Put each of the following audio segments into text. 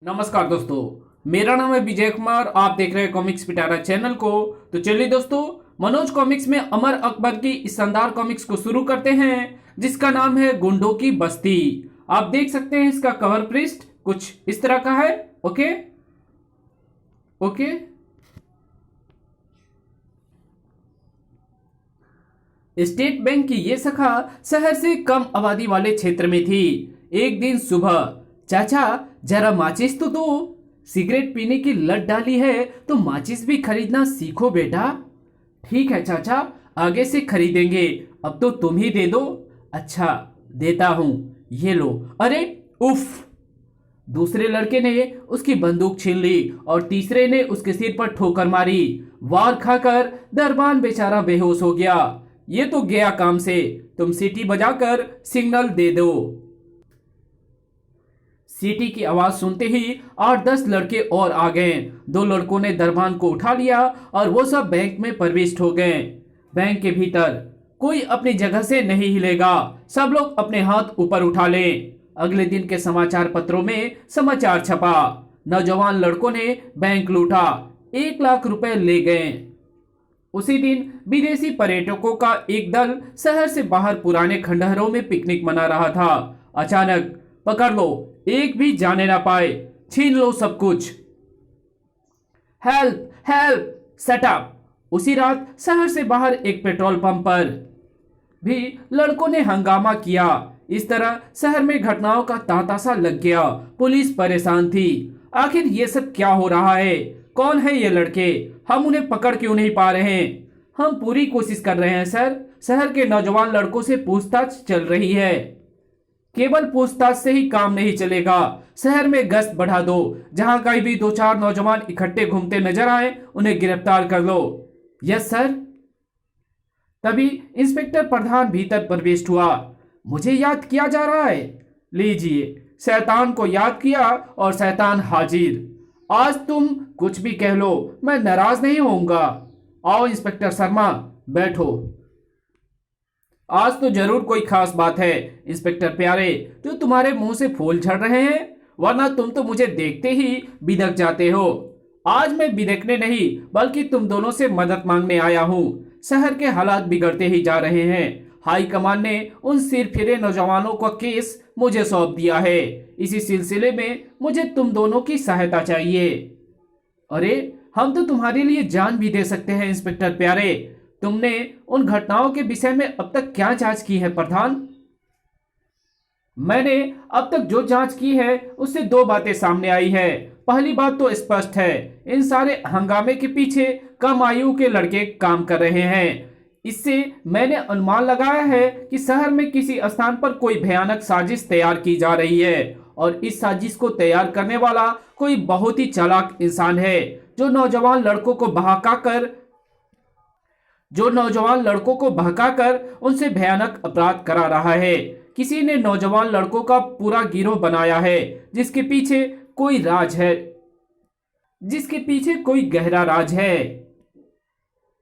नमस्कार दोस्तों, मेरा नाम है विजय कुमार। आप देख रहे हैं कॉमिक्स पिटारा चैनल को। तो चलिए दोस्तों, मनोज कॉमिक्स में अमर अकबर की इस शानदार कॉमिक्स को शुरू करते हैं, जिसका नाम है गुंडों की बस्ती। आप देख सकते हैं इसका कवर पृष्ठ कुछ इस तरह का है। ओके ओके स्टेट बैंक की ये शाखा शहर से कम आबादी वाले क्षेत्र में थी। एक दिन सुबह, चाचा जरा माचिस तो दो, सिगरेट पीने की लत डाली है तो माचिस भी खरीदना सीखो बेटा। ठीक है चाचा, आगे से खरीदेंगे, अब तो तुम ही दे दो। अच्छा देता हूं, ये लो। अरे उफ! दूसरे लड़के ने उसकी बंदूक छीन ली और तीसरे ने उसके सिर पर ठोकर मारी। वार खाकर दरबान बेचारा बेहोश हो गया। ये तो गया काम से, तुम सीटी बजाकर सिग्नल दे दो। सीटी की आवाज सुनते ही 8-10 लड़के और आ गए। दो लड़कों ने दरबान को उठा लिया और वो सब बैंक में प्रविष्ट हो गए। बैंक के भीतर कोई अपनी जगह से नहीं हिलेगा, सब लोग अपने हाथ ऊपर उठा लें। अगले दिन के समाचार पत्रों में समाचार छपा, नौजवान लड़कों ने बैंक लूटा, 1 लाख रुपए ले गए। उसी दिन विदेशी पर्यटकों का एक दल शहर से बाहर पुराने खंडहरों में पिकनिक मना रहा था। अचानक पकड़ लो, एक भी जाने ना पाए, छीन लो सब कुछ। Help help, set up. उसी रात शहर से बाहर एक पेट्रोल पंप पर भी लड़कों ने हंगामा किया। इस तरह शहर में घटनाओं का तांता सा लग गया। पुलिस परेशान थी, आखिर ये सब क्या हो रहा है? कौन है ये लड़के? हम उन्हें पकड़ क्यों नहीं पा रहे हैं? हम पूरी कोशिश कर रहे हैं सर, शहर के नौजवान लड़कों से पूछताछ चल रही है। केवल पूछताछ से ही काम नहीं चलेगा, शहर में गश्त बढ़ा दो, जहां कहीं भी 2-4 नौजवान इकट्ठे घूमते नजर आए उन्हें गिरफ्तार कर लो। Yes sir. तभी इंस्पेक्टर प्रधान भीतर प्रवेश हुआ। मुझे याद किया जा रहा है? लीजिए, शैतान को याद किया और शैतान हाजिर। आज तुम कुछ भी कह लो, मैं नाराज नहीं होऊंगा। आओ इंस्पेक्टर शर्मा, बैठो। आज तो जरूर कोई खास बात है इंस्पेक्टर प्यारे, तो तुम्हारे मुंह से फूल झड़ रहे हैं, वरना तुम तो मुझे देखते ही बिदक जाते हो। आज मैं बिदकने नहीं, बल्कि तुम दोनों से मदद मांगने आया हूँ। शहर के हालात बिगड़ते ही जा रहे हैं। हाई कमान ने उन सिर फिरे नौजवानों का केस मुझे सौंप दिया है। इसी सिलसिले में मुझे तुम दोनों की सहायता चाहिए। अरे, हम तो तुम्हारे लिए जान भी दे सकते हैं इंस्पेक्टर प्यारे। तुमने उन घटनाओं के विषय में अब तक क्या जांच की है प्रधान? मैंने अब तक जो जांच की है उससे 2 बातें सामने आई है। पहली बात तो स्पष्ट है, इन सारे हंगामे के पीछे कम आयु के लड़के काम कर रहे हैं। इससे मैंने अनुमान लगाया है कि शहर में किसी स्थान पर कोई भयानक साजिश तैयार की जा रही है और इस साजिश को तैयार करने वाला कोई बहुत ही चालाक इंसान है, जो नौजवान लड़कों को बहकाकर उनसे भयानक अपराध करा रहा है। किसी ने नौजवान लड़कों का पूरा गिरोह बनाया है, जिसके पीछे कोई गहरा राज है।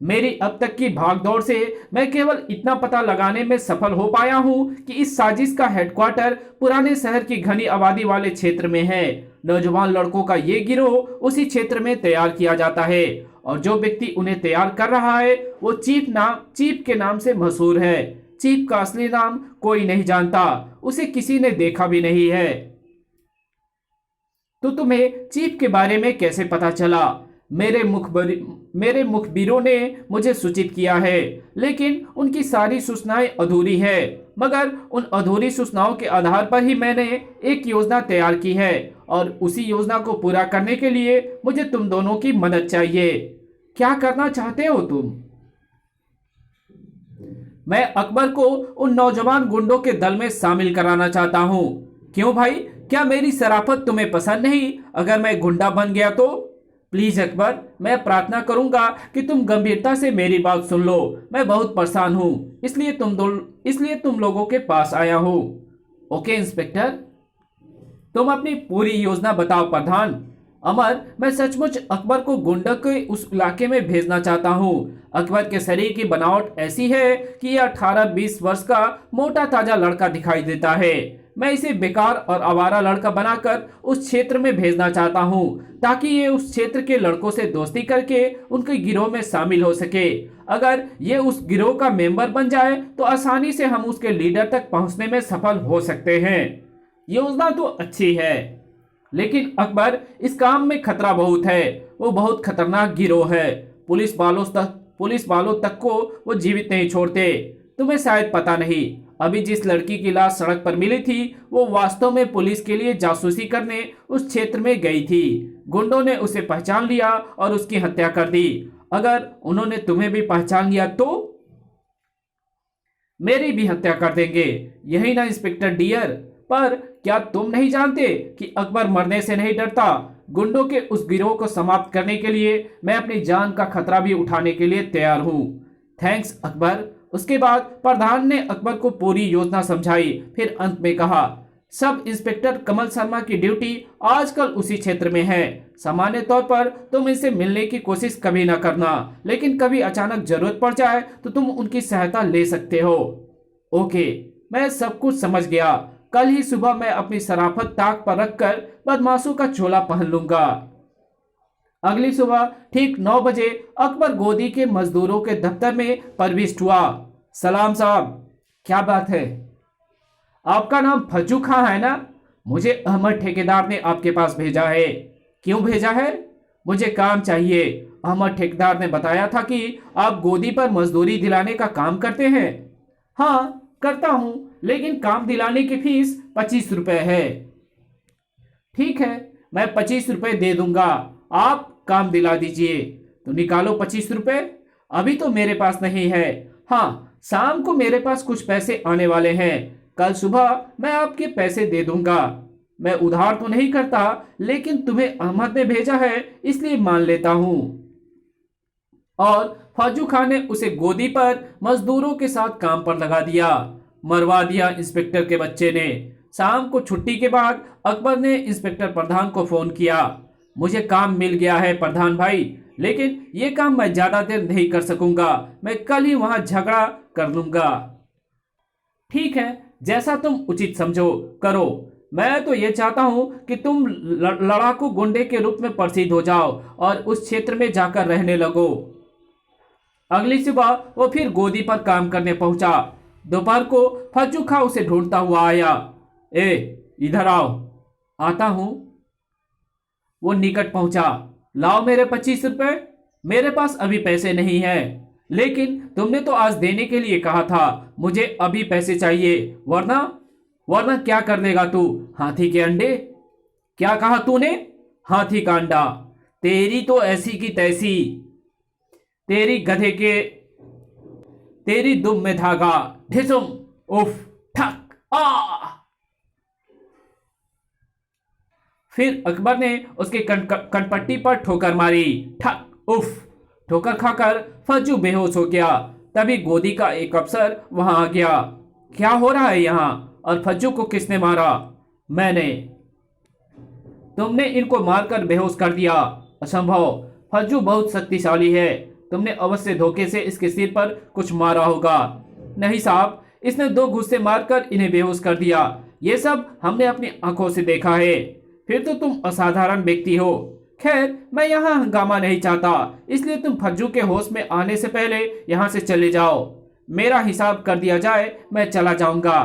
मेरी अब तक की भागदौड़ से मैं केवल इतना पता लगाने में सफल हो पाया हूं कि इस साजिश का हेडक्वार्टर पुराने शहर की घनी आबादी वाले क्षेत्र में है। नौजवान लड़कों का ये गिरोह उसी क्षेत्र में तैयार किया जाता है और जो व्यक्ति उन्हें तैयार कर रहा है वो चीफ के नाम से मशहूर है। चीफ का असली नाम कोई नहीं जानता, उसे किसी ने देखा भी नहीं है। तो तुम्हें चीफ के बारे में कैसे पता चला? मेरे मुखबिरों ने मुझे सूचित किया है, लेकिन उनकी सारी सूचनाएं अधूरी है। मगर उन अधूरी सूचनाओं के आधार पर ही मैंने एक योजना तैयार की है और उसी योजना को पूरा करने के लिए मुझे तुम दोनों की मदद चाहिए। क्या करना चाहते हो तुम? मैं अकबर को उन नौजवान गुंडों के दल में शामिल कराना चाहता हूं। क्यों भाई, क्या मेरी शराफत तुम्हें पसंद नहीं? अगर मैं गुंडा बन गया तो? प्लीज अकबर, मैं प्रार्थना करूंगा कि तुम गंभीरता से मेरी बात सुन लो। मैं बहुत परेशान हूं, इसलिए तुम लोगों के पास आया हूं। ओके इंस्पेक्टर, तुम अपनी पूरी योजना बताओ प्रधान। अमर, मैं सचमुच अकबर को गुंडा के उस इलाके में भेजना चाहता हूँ। अकबर के शरीर की बनावट ऐसी है कि यह 18-20 वर्ष का मोटा ताजा लड़का दिखाई देता है। मैं इसे बेकार और आवारा लड़का बनाकर उस क्षेत्र में भेजना चाहता हूं, ताकि ये उस क्षेत्र के लड़कों से दोस्ती करके उनके गिरोह में शामिल हो सके। अगर ये उस गिरोह का मेंबर बन जाए तो आसानी से हम उसके लीडर तक पहुंचने में सफल हो सकते हैं। योजना तो अच्छी है, लेकिन अकबर, इस काम में खतरा बहुत है। वो बहुत खतरनाक गिरोह है। पुलिस वालों तक को वो जीवित नहीं छोड़ते। तुम्हें शायद पता नहीं, अभी जिस लड़की की लाश सड़क पर मिली थी वो वास्तव में पुलिस के लिए जासूसी करने उस क्षेत्र में गई थी। गुंडों ने उसे पहचान लिया और उसकी हत्या कर दी। अगर उन्होंने तुम्हें भी पहचान लिया तो मेरी भी हत्या कर देंगे, यही ना इंस्पेक्टर डियर? पर क्या तुम नहीं जानते कि अकबर मरने से नहीं डरता? गुंडों के उस गिरोह को समाप्त करने के लिए मैं अपनी जान का खतरा भी उठाने के लिए तैयार हूं। थैंक्स अकबर। उसके बाद प्रधान ने अकबर को पूरी योजना समझाई। फिर अंत में कहा, सब इंस्पेक्टर कमल शर्मा की ड्यूटी आजकल उसी क्षेत्र में है। सामान्य तौर पर तुम इनसे मिलने की कोशिश कभी ना करना, लेकिन कभी अचानक जरूरत पड़ जाए तो तुम उनकी सहायता ले सकते हो। ओके, मैं सब कुछ समझ गया। कल ही सुबह मैं अपनी शराफत ताक पर रखकर बदमाशों का चोला पहन लूंगा। अगली सुबह ठीक 9 बजे अकबर गोदी के मजदूरों के दफ्तर में प्रविष्ट हुआ। सलाम साहब। क्या बात है? आपका नाम फज्जू खां है ना? मुझे अहमद ठेकेदार ने आपके पास भेजा है। क्यों भेजा है? मुझे काम चाहिए। अहमद ठेकेदार ने बताया था कि आप गोदी पर मजदूरी दिलाने का काम करते हैं। हाँ, करता हूं, लेकिन काम दिलाने की फीस 25 रुपए है। ठीक है, मैं 25 रुपए दे दूंगा। आप काम दिला दीजिए। तो निकालो 25 रुपए। अभी तो मेरे पास नहीं है। हाँ, शाम को मेरे पास कुछ पैसे आने वाले हैं। कल सुबह मैं आपके पैसे दे दूंगा। मैं उधार तो नहीं करता, लेकिन तुम्हें अहमद ने भेजा है इसलिए मान लेता हूं। और फौजू खान ने उसे गोदी पर मजदूरों के साथ काम पर लगा दिया। मरवा दिया इंस्पेक्टर के बच्चे ने। शाम को छुट्टी के बाद अकबर ने इंस्पेक्टर प्रधान को फोन किया। मुझे काम मिल गया है प्रधान भाई, लेकिन ये काम मैं ज्यादा देर नहीं कर सकूंगा। मैं कल ही वहां झगड़ा कर लूंगा। ठीक है, जैसा तुम उचित समझो करो। मैं तो ये चाहता हूं कि तुम लड़ाकू गुंडे के रूप में प्रसिद्ध हो जाओ और उस क्षेत्र में जाकर रहने लगो। अगली सुबह वो फिर गोदी पर काम करने पहुंचा। दोपहर को फज्जू खां उसे ढूंढता हुआ आया। ए, इधर आओ। आता हूं। वो निकट पहुंचा। लाओ मेरे 25 रुपए। मेरे पास अभी पैसे नहीं है, लेकिन तुमने तो आज देने के लिए कहा था। मुझे अभी पैसे चाहिए, वरना क्या कर लेगा तू? हाथी के अंडे? क्या कहा तूने? हाथी का अंडा? तेरी तो ऐसी की तैसी। तेरी गधे के, तेरी दुम में धागा। ढिसुम। उफ। ठक। आ। फिर अकबर ने उसके कनपट्टी पर ठोकर मारी। ठक। उफ। ठोकर खाकर फज्जू बेहोश हो गया। तभी गोदी का एक अफसर वहां आ गया। क्या हो रहा है यहाँ? और फज्जू को किसने मारा? मैंने। तुमने इनको मारकर बेहोश कर दिया। असंभव। फज्जू बहुत शक्तिशाली है। तुमने अवश्य धोखे से इसके सिर पर कुछ मारा होगा। नहीं साहब, इसने 2 घुस्से मारकर इन्हें बेहोश कर दिया। ये सब हमने अपनी आंखों से देखा है। फिर तो तुम असाधारण व्यक्ति हो। खैर, मैं यहाँ हंगामा नहीं चाहता, इसलिए तुम फज्जू के होश में आने से पहले यहाँ से चले जाओ। मेरा हिसाब कर दिया जाए, मैं चला जाऊंगा।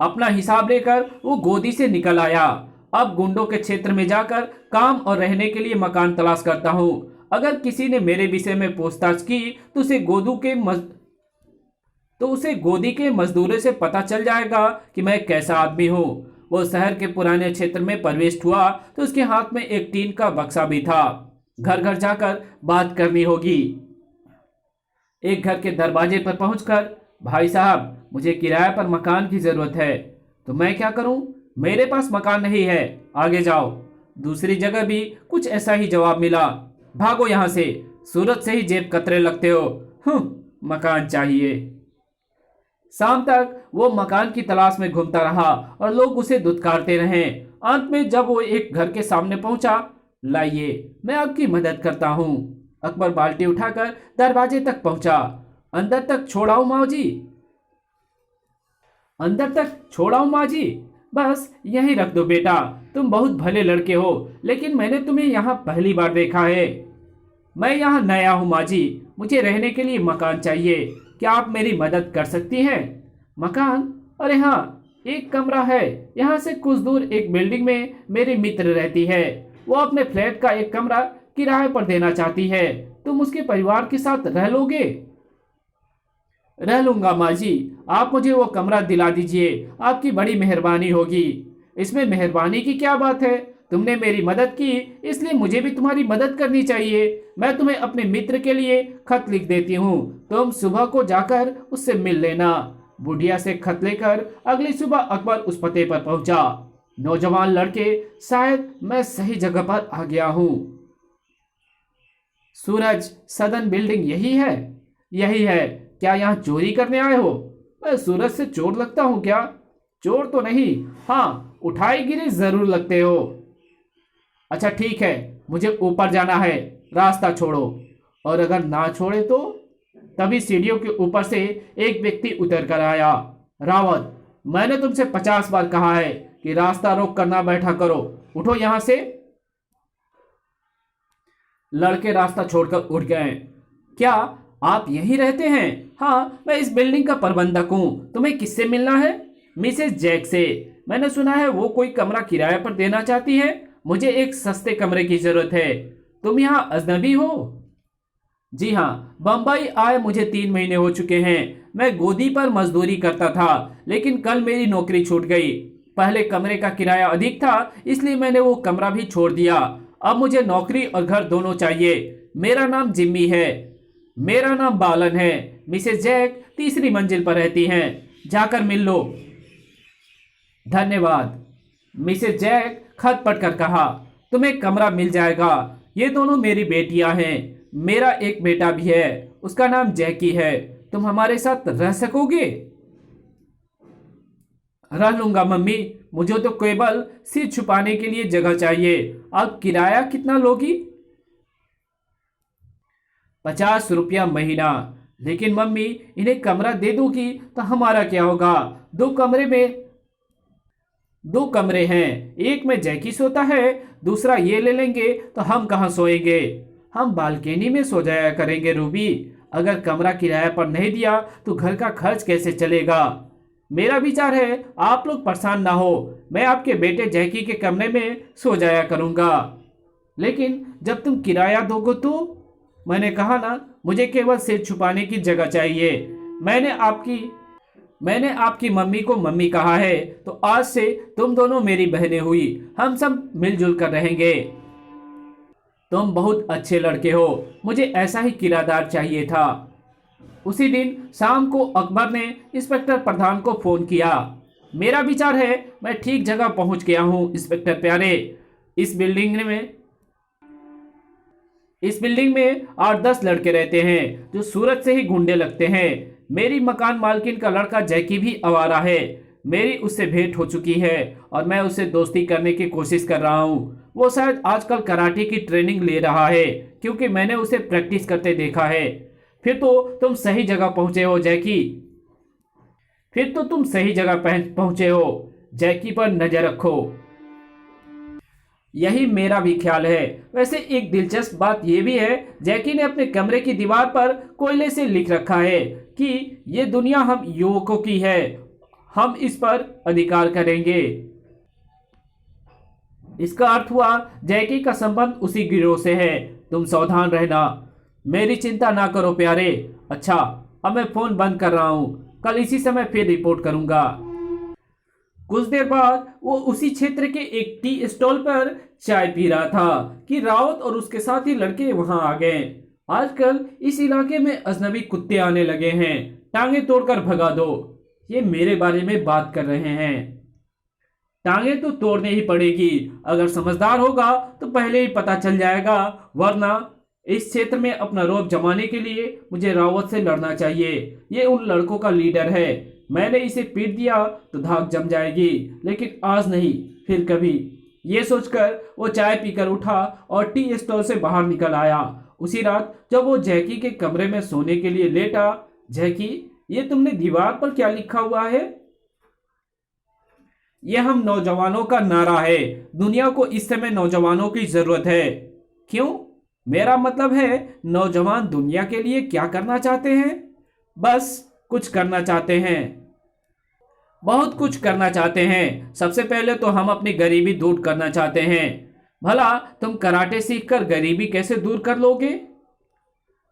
अपना हिसाब लेकर वो गोदी से निकल आया। अब गुंडों के क्षेत्र में जाकर काम और रहने के लिए मकान तलाश करता हूँ। अगर किसी ने मेरे विषय में पूछताछ की तो उसे गोदी के मजदूरों से पता चल जाएगा कि मैं कैसा आदमी हूँ। वो शहर के पुराने क्षेत्र में प्रवेश हुआ तो उसके हाथ में एक टीन का बक्सा भी था। घर घर जाकर बात करनी होगी। एक घर के दरवाजे पर पहुंचकर, भाई साहब, मुझे किराए पर मकान की जरूरत है। तो मैं क्या करूं? मेरे पास मकान नहीं है, आगे जाओ। दूसरी जगह भी कुछ ऐसा ही जवाब मिला। भागो यहां से, सूरत से ही जेब कतरे लगते हो। मकान चाहिए। शाम तक वो मकान की तलाश में घूमता रहा और लोग उसे धुतकारते रहे। अंत में जब वो एक घर के सामने पहुंचा, लाइए, मैं आपकी मदद करता हूं। अकबर बाल्टी उठाकर दरवाजे तक पहुंचा। अंदर तक छोड़ाऊं माओ जी? अंदर तक छोड़ाऊं माँ जी? बस यहीं रख दो बेटा, तुम बहुत भले लड़के हो, लेकिन मैंने तुम्हें यहाँ पहली बार देखा है। मैं यहाँ नया हूँ माँ जी, मुझे रहने के लिए मकान चाहिए, क्या आप मेरी मदद कर सकती हैं? मकान? अरे हाँ, एक कमरा है। यहाँ से कुछ दूर एक बिल्डिंग में मेरी मित्र रहती है। वो अपने फ्लैट का एक कमरा किराए पर देना चाहती है। तुम उसके परिवार के साथ रह लोगे? रह लूंगा माँ जी, आप मुझे वो कमरा दिला दीजिए, आपकी बड़ी मेहरबानी होगी। इसमें मेहरबानी की क्या बात है? तुमने मेरी मदद की, इसलिए मुझे भी तुम्हारी मदद करनी चाहिए। मैं तुम्हें अपने मित्र के लिए खत लिख देती हूँ, तुम सुबह को जाकर उससे मिल लेना। बुढ़िया से खत लेकर अगली सुबह अकबर उस पते पर पहुंचा। नौजवान लड़के, शायद मैं सही जगह पर आ गया हूँ। सूरज, सदन बिल्डिंग यही है? यही है। क्या यहाँ चोरी करने आए हो? मैं सूरज से चोर लगता हूँ क्या? चोर तो नहीं, हाँ उठाई गिरी जरूर लगते हो। अच्छा ठीक है, मुझे ऊपर जाना है, रास्ता छोड़ो। और अगर ना छोड़े तो? तभी सीढ़ियों के ऊपर से एक व्यक्ति उतर कर आया। रावत, मैंने तुमसे 50 बार कहा है कि रास्ता रोक कर ना बैठा करो, उठो यहां से। लड़के रास्ता छोड़कर उठ गए। क्या आप यहीं रहते हैं? हाँ, मैं इस बिल्डिंग का प्रबंधक हूँ। तुम्हें किससे मिलना है? मिसेस जैक से। मैंने सुना है वो कोई कमरा किराए पर देना चाहती है। मुझे एक सस्ते कमरे की जरूरत है। तुम यहाँ अजनबी हो? जी हाँ, बम्बई आए मुझे 3 महीने हो चुके हैं। मैं गोदी पर मजदूरी करता था, लेकिन कल मेरी नौकरी छूट गई। पहले कमरे का किराया अधिक था, इसलिए मैंने वो कमरा भी छोड़ दिया। अब मुझे नौकरी और घर दोनों चाहिए। मेरा नाम जिम्मी है। मेरा नाम बालन है। मिसेस जैक तीसरी मंजिल पर रहती हैं, जाकर मिल लो। धन्यवाद। मिसेस जैक खत पढ़कर कहा, तुम्हें कमरा मिल जाएगा। ये दोनों मेरी बेटियां हैं। मेरा एक बेटा भी है, उसका नाम जैकी है। तुम हमारे साथ रह सकोगे? रह लूंगा मम्मी, मुझे तो केवल सिर छुपाने के लिए जगह चाहिए। अब किराया कितना लोगी? 50 रुपया महीना। लेकिन मम्मी, इन्हें कमरा दे दोगी तो हमारा क्या होगा? दो कमरे हैं, एक में जैकी सोता है, दूसरा ये ले लेंगे तो हम कहाँ सोएंगे? हम बालकनी में सो जाया करेंगे रूबी। अगर कमरा किराया पर नहीं दिया तो घर का खर्च कैसे चलेगा? मेरा विचार है आप लोग परेशान ना हो, मैं आपके बेटे जैकी के कमरे में सो जाया करूंगा। लेकिन जब तुम किराया दोगे तो? मैंने कहा ना, मुझे केवल सिर छुपाने की जगह चाहिए। मैंने आपकी मम्मी को मम्मी कहा है, तो आज से तुम दोनों मेरी बहनें हुई। हम सब मिलजुल कर रहेंगे। तुम बहुत अच्छे लड़के हो, मुझे ऐसा ही किराएदार चाहिए था। उसी दिन शाम को अकबर ने इंस्पेक्टर प्रधान को फोन किया। मेरा विचार है मैं ठीक जगह पहुंच गया हूं इंस्पेक्टर प्यारे। इस बिल्डिंग में 8-10 लड़के रहते हैं जो सूरत से ही गुंडे लगते हैं। मेरी मकान मालकिन का लड़का जैकी भी आवारा है। मेरी उससे भेंट हो चुकी है और मैं उससे दोस्ती करने की कोशिश कर रहा हूँ। वो शायद आजकल कराटे की ट्रेनिंग ले रहा है, क्योंकि मैंने उसे प्रैक्टिस करते देखा है। फिर तो तुम सही जगह पहुंचे हो जैकी। जैकी पर नजर रखो। यही मेरा भी ख्याल है। वैसे एक दिलचस्प बात यह भी है, जैकी ने अपने कमरे की दीवार पर कोयले से लिख रखा है कि ये दुनिया हम युवकों की है, हम इस पर अधिकार करेंगे। इसका अर्थ हुआ जैकी का संबंध उसी गिरोह से है। तुम सावधान रहना। मेरी चिंता ना करो प्यारे। अच्छा, अब मैं फोन बंद कर रहा हूं, कल इसी समय फिर रिपोर्ट करूंगा। कुछ देर बाद वो उसी क्षेत्र के एक टी स्टॉल पर चाय पी रहा था कि रावत और उसके साथी लड़के वहां आ गए। आजकल इस इलाके में अजनबी कुत्ते आने लगे हैं, टांगे तोड़कर भगा दो। ये मेरे बारे में बात कर रहे हैं। टांगे तो तोड़ने ही पड़ेगी। अगर समझदार होगा तो पहले ही पता चल जाएगा, वरना इस क्षेत्र में अपना रौब जमाने के लिए मुझे रावत से लड़ना चाहिए। ये उन लड़कों का लीडर है। मैंने इसे पीट दिया तो धाक जम जाएगी, लेकिन आज नहीं फिर कभी। ये सोचकर वो चाय पीकर उठा और टी स्टॉल से बाहर निकल आया। उसी रात जब वो जैकी के कमरे में सोने के लिए लेटा, जैकी, ये तुमने दीवार पर क्या लिखा हुआ है? ये हम नौजवानों का नारा है। दुनिया को इस समय नौजवानों की जरूरत है। क्यों? मेरा मतलब है, नौजवान दुनिया के लिए क्या करना चाहते हैं? बस कुछ करना चाहते हैं, बहुत कुछ करना चाहते हैं। सबसे पहले तो हम अपनी गरीबी दूर करना चाहते हैं। भला तुम कराटे सीखकर गरीबी कैसे दूर कर लोगे?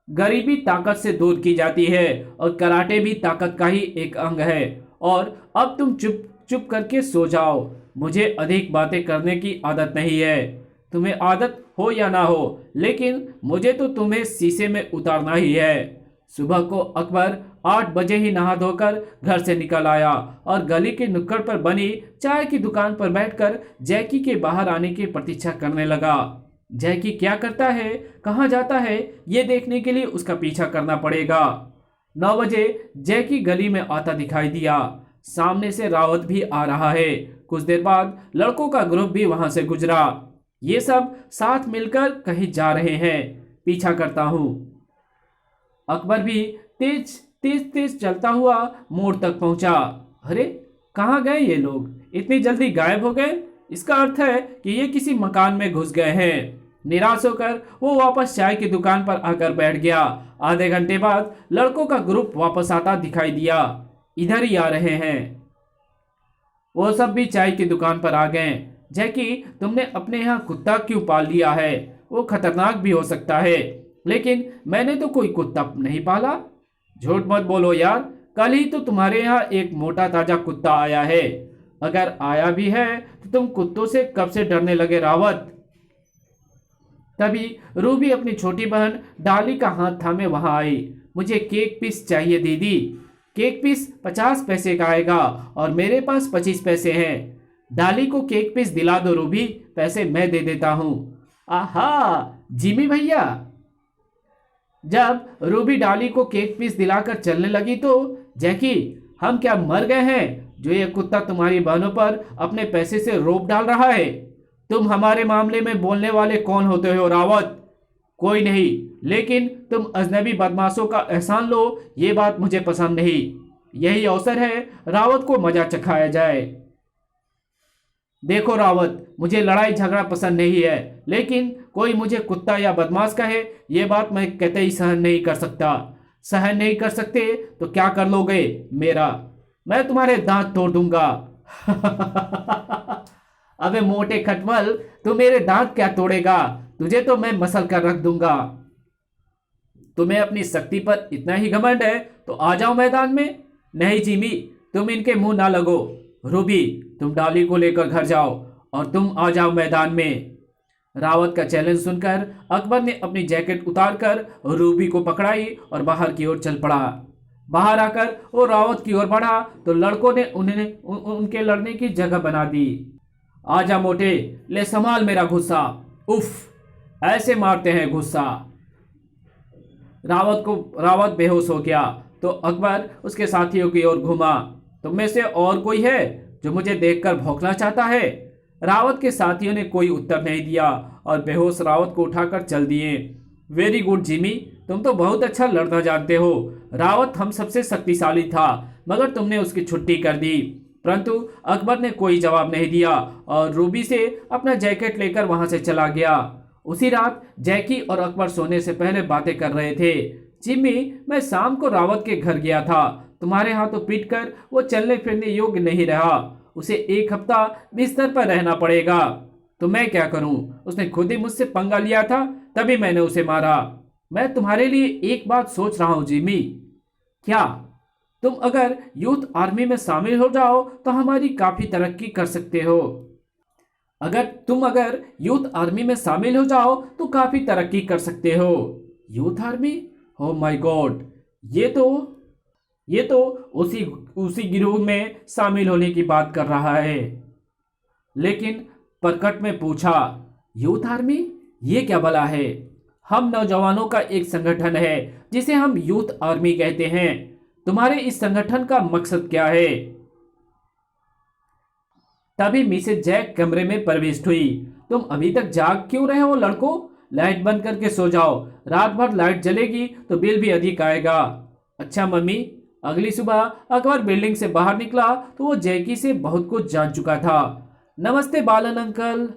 गरीबी ताकत से दूर की जाती है और कराटे भी ताकत का ही एक अंग है। और अब तुम चुप चुप करके सो जाओ। मुझे अधिक बातें करने की आदत नहीं है। तुम्हें आदत हो या ना हो, लेकिन मुझे तो तुम्हें शीशे में उतारना ही है। सुबह को अकबर 8 बजे ही नहा धोकर घर से निकल आया और गली के नुक्कड़ पर बनी चाय की दुकान पर बैठकर जैकी के बाहर आने की प्रतीक्षा करने लगा। जैकी क्या करता है, कहाँ जाता है, ये देखने के लिए उसका पीछा करना पड़ेगा। 9 बजे जैकी गली में आता दिखाई दिया। सामने से रावत भी आ रहा है। कुछ देर बाद लड़कों का ग्रुप भी वहां से गुजरा। ये सब साथ मिलकर कहीं जा रहे हैं। पीछा करता हूं। अकबर भी तेज तेज तेज चलता हुआ मोड़ तक पहुंचा। अरे, कहाँ गए ये लोग? इतनी जल्दी गायब हो गए? इसका अर्थ है कि ये किसी मकान में घुस गए हैं। निराश होकर वो वापस चाय की दुकान पर आकर बैठ गया। आधे घंटे बाद लड़कों का ग्रुप वापस आता दिखाई दिया। इधर ही आ रहे हैं। वो सब भी चाय की दुकान पर आ गए। जैकी, तुमने अपने यहाँ कुत्ता क्यों पाल लिया है? वो खतरनाक भी हो सकता है, लेकिन मैंने तो कोई कुत्ता नहीं पाला। झूठ मत बोलो यार, कल ही तो तुम्हारे यहाँ एक मोटा ताजा कुत्ता आया है। अगर आया भी है तो तुम कुत्तों से कब से डरने लगे रावत? तभी रूबी अपनी छोटी बहन डाली का हाथ थामे वहां आई। मुझे केक पीस चाहिए दीदी। केक पीस 50 पैसे का आएगा और मेरे पास 25 पैसे हैं। डाली को केक पीस दिला दो रूबी, पैसे मैं दे देता हूँ। आहा, जिमी भैया। जब रूबी डाली को केक पीस दिलाकर चलने लगी तो, जैकी, हम क्या मर गए हैं जो ये कुत्ता तुम्हारी बहनों पर अपने पैसे से रोब डाल रहा है? तुम हमारे मामले में बोलने वाले कौन होते हो रावत? कोई नहीं, लेकिन तुम अजनबी बदमाशों का एहसान लो, ये बात मुझे पसंद नहीं। यही अवसर है रावत को मजा चखाया जाए। देखो रावत, मुझे लड़ाई झगड़ा पसंद नहीं है, लेकिन कोई मुझे कुत्ता या बदमाश कहे, ये बात मैं कतई सहन नहीं कर सकता। सहन नहीं कर सकते तो क्या कर लोगे मेरा? मैं तुम्हारे दांत तोड़ दूंगा। अबे मोटे खटमल, तू मेरे दांत क्या तोड़ेगा? तुझे तो मैं मसल कर रख दूंगा। तुम्हें अपनी शक्ति पर इतना ही घमंड है तो आ जाओ मैदान में। नहीं जिमी, तुम इनके मुंह ना लगो। रूबी, तुम डाली को लेकर घर जाओ और तुम आ जाओ मैदान में। रावत का चैलेंज सुनकर अकबर ने अपनी जैकेट उतारकर रूबी को पकड़ाई और बाहर की ओर चल पड़ा। बाहर आकर वो रावत की ओर बढ़ा तो लड़कों ने उनके लड़ने की जगह बना दी। आजा मोटे, ले संभाल मेरा गुस्सा। उफ, ऐसे मारते हैं गुस्सा। रावत बेहोश हो गया तो अकबर उसके साथियों की ओर घूमा। तुम में से और कोई है जो मुझे देखकर भौंकना चाहता है? रावत के साथियों ने कोई उत्तर नहीं दिया और बेहोश रावत को उठाकर चल दिए। वेरी गुड जिमी, तुम तो बहुत अच्छा लड़ना जानते हो। रावत हम सबसे शक्तिशाली था, मगर तुमने उसकी छुट्टी कर दी। परंतु अकबर ने कोई जवाब नहीं दिया और रूबी से अपना जैकेट लेकर वहां से चला गया। उसी रात जैकी और अकबर सोने से पहले बातें कर रहे थे। जिम्मी, मैं शाम को रावत के घर गया था। तुम्हारे हाथों पीटकर वो चलने फिरने योग्य नहीं रहा। उसे 1 हफ्ता बिस्तर पर रहना पड़ेगा। तो मैं क्या करूं? उसने खुद ही मुझसे पंगा लिया था, तभी मैंने उसे मारा। मैं तुम्हारे लिए एक बात सोच रहा हूं जिमी। क्या? तुम अगर यूथ आर्मी में शामिल हो जाओ तो हमारी काफी तरक्की कर सकते हो। अगर यूथ आर्मी में शामिल हो जाओ तो काफी तरक्की कर सकते हो। Youth army? Oh my God, ये तो उसी गिरोह में शामिल होने की बात कर रहा है। लेकिन प्रकट में पूछा, यूथ आर्मी ये क्या भला है? हम नौजवानों का एक संगठन है जिसे हम यूथ आर्मी कहते हैं। तुम्हारे इस संगठन का मकसद क्या है? तभी मिसेज जैक कमरे में प्रविष्ट हुई। तुम अभी तक जाग क्यों रहे हो लड़कों? लाइट बंद करके सो जाओ। रात भर लाइट जलेगी तो बिल भी अधिक आएगा। अच्छा मम्मी, अगली सुबह अकबर बिल्डिंग से बाहर निकला तो वो जैकी से बहुत कुछ जान चुका था। नमस्ते बालन अंकल।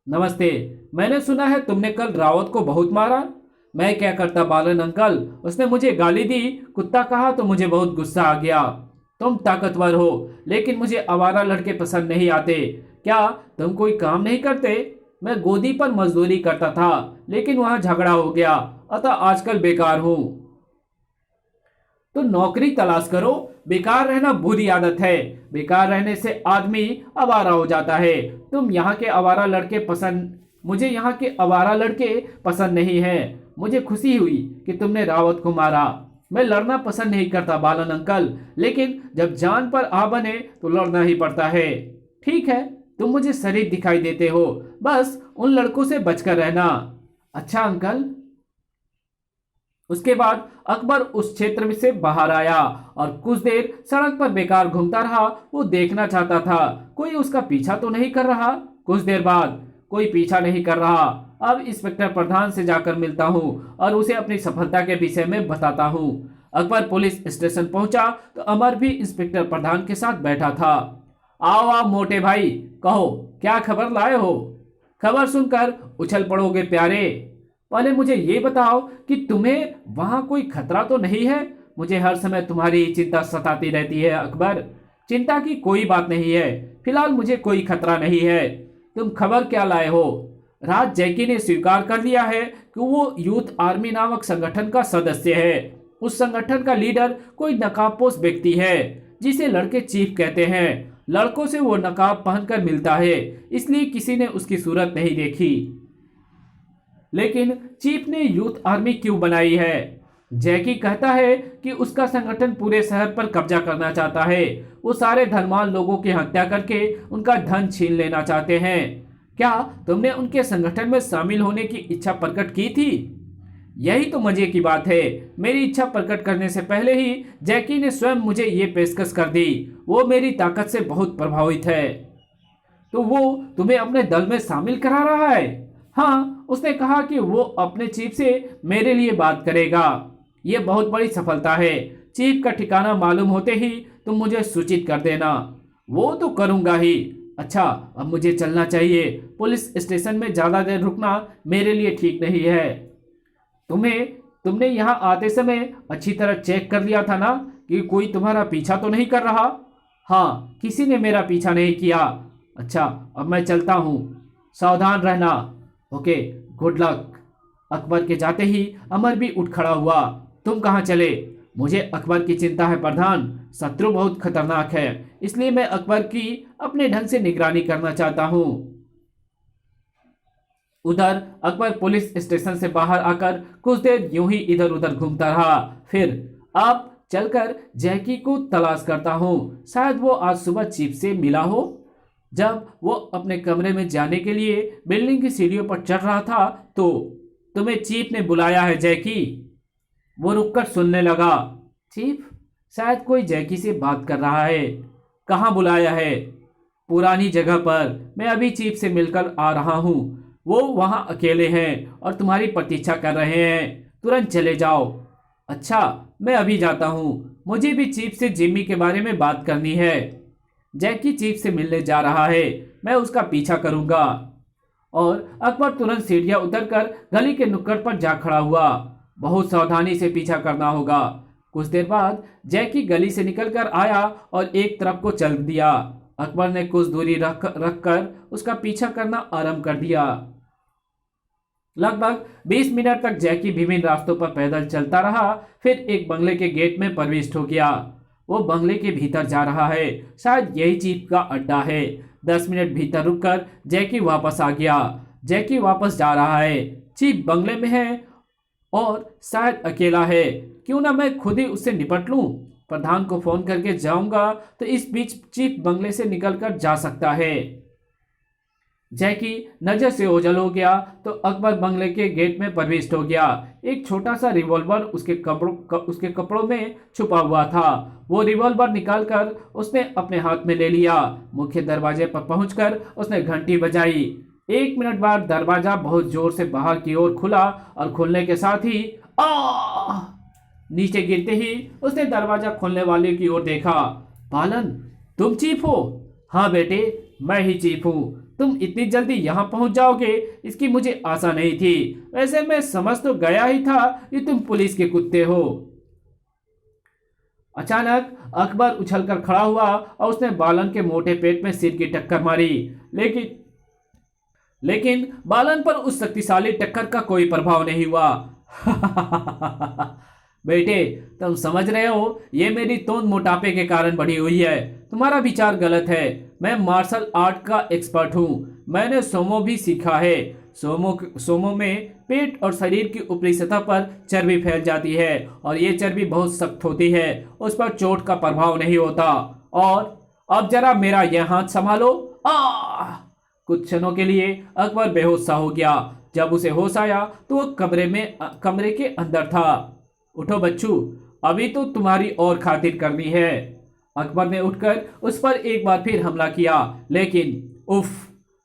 नमस्ते। मैंने सुना है तुमने कल रावत को बहुत मारा। मैं क्या करता बालन अंकल, उसने मुझे गाली दी, कुत्ता कहा तो मुझे बहुत गुस्सा आ गया। तुम ताकतवर हो लेकिन मुझे आवारा लड़के पसंद नहीं आते। क्या तुम कोई काम नहीं करते? मैं गोदी पर मजदूरी करता था लेकिन वहां झगड़ा हो गया, अतः आजकल बेकार हूं। तो नौकरी तलाश करो। बेकार रहना बुरी आदत है। बेकार रहने से आदमी आवारा हो जाता है। तुम यहाँ के आवारा लड़के पसंद मुझे यहाँ के आवारा लड़के पसंद नहीं है। मुझे खुशी हुई कि तुमने रावत को मारा। मैं लड़ना पसंद नहीं करता बालन अंकल, लेकिन जब जान पर आ बने तो लड़ना ही पड़ता है। ठीक है, तुम मुझे शरीफ दिखाई देते हो, बस उन लड़कों से बचकर रहना। अच्छा अंकल। उसके बाद अकबर उस क्षेत्र में से बाहर आया और कुछ देर सड़क पर बेकार घूमता रहा। वो देखना चाहता था कोई उसका पीछा तो नहीं कर रहा। कुछ देर बाद कोई पीछा नहीं कर रहा। अब इंस्पेक्टर प्रधान से जाकर मिलता हूँ और उसे अपनी सफलता के विषय में बताता हूँ। अकबर पुलिस स्टेशन पहुंचा तो अमर भी इंस्पेक्टर प्रधान के साथ बैठा था। आओ आओ मोटे भाई, कहो क्या खबर लाए हो? खबर सुनकर उछल पड़ोगे प्यारे। पहले मुझे ये बताओ कि तुम्हें वहां कोई खतरा तो नहीं है? मुझे हर समय तुम्हारी चिंता सताती रहती है अकबर। चिंता की कोई बात नहीं है, फिलहाल मुझे कोई खतरा नहीं है। तुम खबर क्या लाए हो? राज जैकी ने स्वीकार कर लिया है कि वो यूथ आर्मी नामक संगठन का सदस्य है। उस संगठन का लीडर कोई नकाबपोश व्यक्ति है जिसे लड़के चीफ कहते हैं। लड़कों से वो नकाब पहनकर मिलता है, इसलिए किसी ने उसकी सूरत नहीं देखी। लेकिन चीफ ने यूथ आर्मी क्यों बनाई है? जैकी कहता है कि उसका संगठन पूरे शहर पर कब्जा करना चाहता है। वो सारे धनवान लोगों की हत्या करके उनका धन छीन लेना चाहते हैं। क्या तुमने उनके संगठन में शामिल होने की इच्छा प्रकट की थी? यही तो मजे की बात है। मेरी इच्छा प्रकट करने से पहले ही जैकी ने स्वयं मुझे ये पेशकश कर दी। वो मेरी ताकत से बहुत प्रभावित है। तो वो तुम्हें अपने दल में शामिल करा रहा है? हाँ, उसने कहा कि वो अपने चीफ से मेरे लिए बात करेगा। ये बहुत बड़ी सफलता है। चीफ का ठिकाना मालूम होते ही तुम मुझे सूचित कर देना। वो तो करूंगा ही। अच्छा, अब मुझे चलना चाहिए। पुलिस स्टेशन में ज्यादा देर रुकना मेरे लिए ठीक नहीं है। तुमने यहाँ आते समय अच्छी तरह चेक कर लिया था ना कि कोई तुम्हारा पीछा तो नहीं कर रहा? हाँ, किसी ने मेरा पीछा नहीं किया। अच्छा, अब मैं चलता हूँ, सावधान रहना। Okay, good luck. अकबर के जाते ही अमर भी उठ खड़ा हुआ। तुम कहाँ चले? मुझे अकबर की चिंता है प्रधान। शत्रु बहुत खतरनाक है, इसलिए मैं अकबर की अपने ढंग से निगरानी करना चाहता हूँ। उधर अकबर पुलिस स्टेशन से बाहर आकर कुछ देर यूं ही इधर उधर घूमता रहा। फिर अब चलकर जैकी को तलाश करता हूँ, शायद वो आज सुबह चीफ से मिला हो। जब वो अपने कमरे में जाने के लिए बिल्डिंग की सीढ़ियों पर चढ़ रहा था तो तुम्हें चीफ ने बुलाया है जैकी। वो रुककर सुनने लगा। चीफ? शायद कोई जैकी से बात कर रहा है। कहाँ बुलाया है? पुरानी जगह पर। मैं अभी चीफ से मिलकर आ रहा हूँ। वो वहाँ अकेले हैं और तुम्हारी प्रतीक्षा कर रहे हैं। तुरंत चले जाओ। अच्छा, मैं अभी जाता हूँ। मुझे भी चीफ से जिम्मी के बारे में बात करनी है। जैकी चीफ से मिलने जा रहा है, मैं उसका पीछा करूंगा। और अकबर तुरंत सीढ़ियां उतरकर गली के नुक्कड़ पर जा खड़ा हुआ। बहुत सावधानी से पीछा करना होगा। कुछ देर बाद जैकी गली से निकलकर आया और एक तरफ को चल दिया। अकबर ने कुछ दूरी रखकर उसका पीछा करना आरंभ कर दिया। लगभग 20 मिनट तक जैकी विभिन्न रास्तों पर पैदल चलता रहा। फिर एक बंगले के गेट में प्रविष्ट हो गया। वो बंगले के भीतर जा रहा है, शायद यही चीफ का अड्डा है। 10 मिनट भीतर रुककर जैकी वापस आ गया। जैकी वापस जा रहा है। चीफ बंगले में है और शायद अकेला है। क्यों ना मैं खुद ही उससे निपट लूं। प्रधान को फोन करके जाऊंगा तो इस बीच चीफ बंगले से निकलकर जा सकता है। जैकी नजर से ओझल हो गया तो अकबर बंगले के गेट में प्रविष्ट हो गया। एक छोटा सा रिवॉल्वर उसके कपड़ों में छुपा हुआ था। वो रिवॉल्वर निकालकर उसने अपने हाथ में ले लिया। मुख्य दरवाजे पर पहुंचकर उसने घंटी बजाई। 1 मिनट बाद दरवाजा बहुत जोर से बाहर की ओर खुला और खुलने के साथ ही नीचे गिरते ही उसने दरवाजा खोलने वाले की ओर देखा। बालन, तुम चीफ हो? हाँ बेटे, मैं ही चीफ हूँ। तुम इतनी जल्दी यहाँ पहुंच जाओगे इसकी मुझे आशा नहीं थी। वैसे मैं समझ तो गया ही था कि तुम पुलिस के कुत्ते हो। अचानक अकबर उछलकर खड़ा हुआ और उसने बालन के मोटे पेट में सिर की टक्कर मारी। लेकिन लेकिन बालन पर उस शक्तिशाली टक्कर का कोई प्रभाव नहीं हुआ। बेटे, तुम समझ रहे हो ये मेरी तोंद मोटापे के कारण बढ़ी हुई है। तुम्हारा विचार गलत है। मैं मार्शल आर्ट का एक्सपर्ट हूँ। मैंने सोमो भी सीखा है। सोमो में पेट और शरीर की ऊपरी सतह पर चर्बी फैल जाती है और ये चर्बी बहुत सख्त होती है। उस पर चोट का प्रभाव नहीं होता। और अब जरा मेरा यह हाथ संभालो। आ! कुछ क्षणों के लिए अकबर बेहोश सा हो गया। जब उसे होश आया तो वो कमरे के अंदर था। उठो बच्चू, अभी तो तुम्हारी और खातिर करनी है। अकबर ने उठकर उस पर एक बार फिर हमला किया, लेकिन उफ,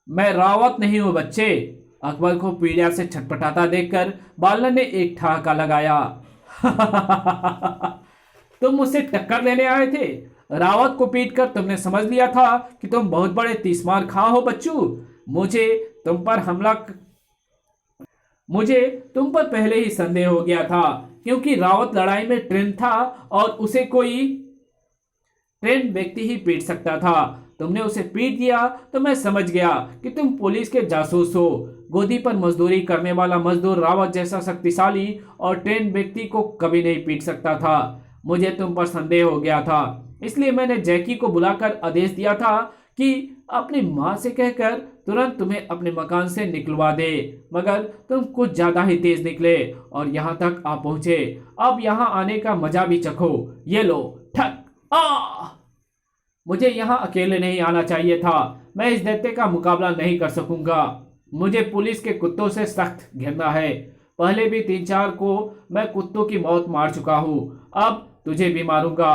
मैं रावत नहीं हूं बच्चे। अकबर को पीड़ा से छटपटाता देखकर बालन ने एक ठहाका लगाया। तुम मुझसे टक्कर लेने आए थे? रावत को पीटकर तुमने समझ लिया था कि तुम बहुत बड़े तीसमार खां हो बच्चू। मुझे तुम पर पहले ही संदेह हो गया था, क्योंकि रावत लड़ाई में ट्रेन था और उसे कोई ट्रेन व्यक्ति ही पीट सकता था। तुमने उसे पीट दिया तो मैं समझ गया कि तुम पुलिस के जासूस हो। गोदी पर मजदूरी करने वाला मजदूर रावत जैसा शक्तिशाली और ट्रेन व्यक्ति को कभी नहीं पीट सकता था। मुझे तुम पर संदेह हो गया था, इसलिए मैंने जैकी को बुलाकर आदेश दिया था कि अपनी माँ से कहकर तुरंत तुम्हें अपने मकान से निकलवा दे, मगर तुम कुछ ज्यादा ही तेज निकले और यहाँ तक आ पहुंचे। अब यहाँ आने का मजा भी चखो। ये लो, ठक। मुझे यहाँ अकेले नहीं आना चाहिए था। मैं इस दैत्य का मुकाबला नहीं कर सकूंगा। मुझे पुलिस के कुत्तों से सख्त घिरना है। पहले भी 3-4 को मैं कुत्तों की मौत मार चुका हूँ, अब तुझे भी मारूंगा।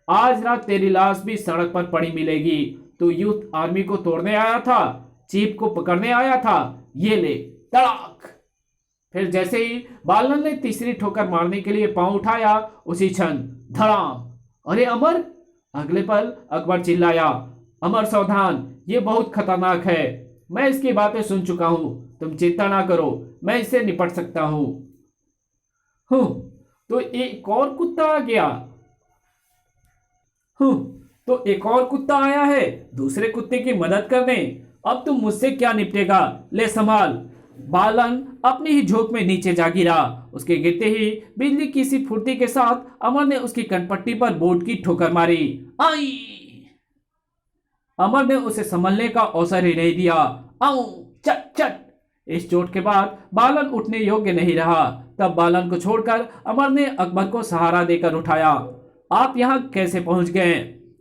आज रात तेरी लाश भी सड़क पर पड़ी मिलेगी। तू यूथ आर्मी को तोड़ने आया था, चीफ को पकड़ने आया था। ये ले, तड़ाक। फिर जैसे ही बालन ने तीसरी ठोकर मारने के लिए पांव उठाया, उसी क्षण धड़ाम। अरे अमर! अगले पल अकबर चिल्लाया, अमर सावधान, ये बहुत खतरनाक है। मैं इसकी बातें सुन चुका हूं, तुम चिंता ना करो, मैं इससे निपट सकता हूं। तो एक और कुत्ता आ गया। तो एक और कुत्ता आया है दूसरे कुत्ते की मदद करने। अब तुम मुझसे क्या निपटेगा? ले संभाल। बालन अपनी ही झोंक में नीचे जा गिरा। उसके गिरते ही बिजली की सी फुर्ती के साथ अमर ने उसकी कनपट्टी पर बोर्ड की ठोकर मारी। आई! अमर ने उसे संभलने का अवसर ही नहीं दिया। आऊ! चट चट! इस चोट के बाद बालन उठने योग्य नहीं रहा। तब बालन को छोड़कर अमर ने अकबर को सहारा देकर उठाया। आप यहाँ कैसे पहुंच गए?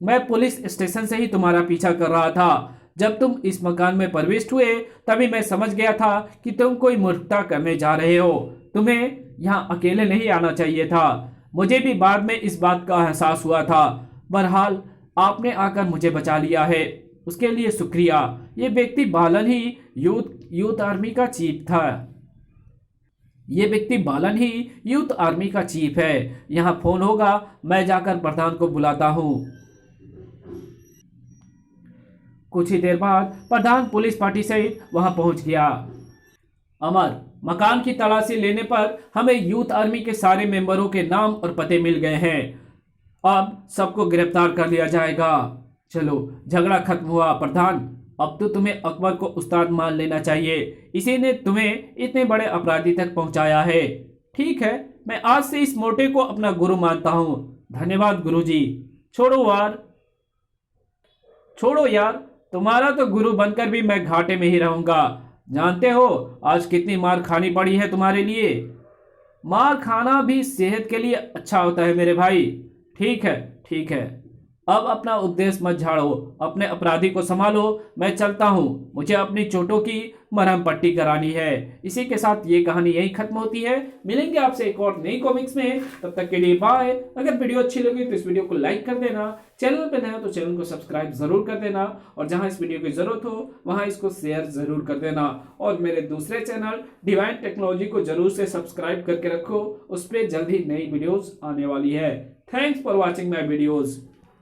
मैं पुलिस स्टेशन से ही तुम्हारा पीछा कर रहा था। जब तुम इस मकान में प्रविष्ट हुए तभी मैं समझ गया था कि तुम कोई मूर्खता करने जा रहे हो। तुम्हें यहाँ अकेले नहीं आना चाहिए था। मुझे भी बाद में इस बात का एहसास हुआ था। बहरहाल आपने आकर मुझे बचा लिया है, उसके लिए शुक्रिया। ये व्यक्ति बालन ही यूथ आर्मी का चीफ था। ये व्यक्ति बालन ही यूथ आर्मी का चीफ है। यहाँ फोन होगा, मैं जाकर प्रधान को बुलाता हूँ। कुछ ही देर बाद प्रधान पुलिस पार्टी सहित वहां पहुंच गया। अमर, मकान की तलाशी लेने पर हमें यूथ आर्मी के सारे मेंबरों के नाम और पते मिल गए हैं। अब सबको गिरफ्तार कर लिया जाएगा। चलो, झगड़ा खत्म हुआ प्रधान। अब तो तुम्हें अकबर को उस्ताद मान लेना चाहिए। इसी ने तुम्हें इतने बड़े अपराधी तक पहुंचाया है। ठीक है, मैं आज से इस मोटे को अपना गुरु मानता हूं। धन्यवाद गुरुजी। छोड़ो यार, तुम्हारा तो गुरु बनकर भी मैं घाटे में ही रहूंगा। जानते हो आज कितनी मार खानी पड़ी है तुम्हारे लिए। मार खाना भी सेहत के लिए अच्छा होता है मेरे भाई। ठीक है, अब अपना उपदेश मत झाड़ो, अपने अपराधी को संभालो, मैं चलता हूँ, मुझे अपनी चोटों की मरहम पट्टी करानी है। इसी के साथ ये कहानी यही खत्म होती है। मिलेंगे आपसे एक और नई कॉमिक्स में, तब तक के लिए बाय। अगर वीडियो अच्छी लगी तो इस वीडियो को लाइक कर देना, चैनल पे नया तो चैनल को सब्सक्राइब जरूर कर देना, और जहां इस वीडियो की जरूरत हो वहां इसको शेयर जरूर कर देना। और मेरे दूसरे चैनल डिवाइन टेक्नोलॉजी को जरूर से सब्सक्राइब करके रखो, उस पर जल्द ही नई वीडियोस आने वाली है। Thanks for watching my videos.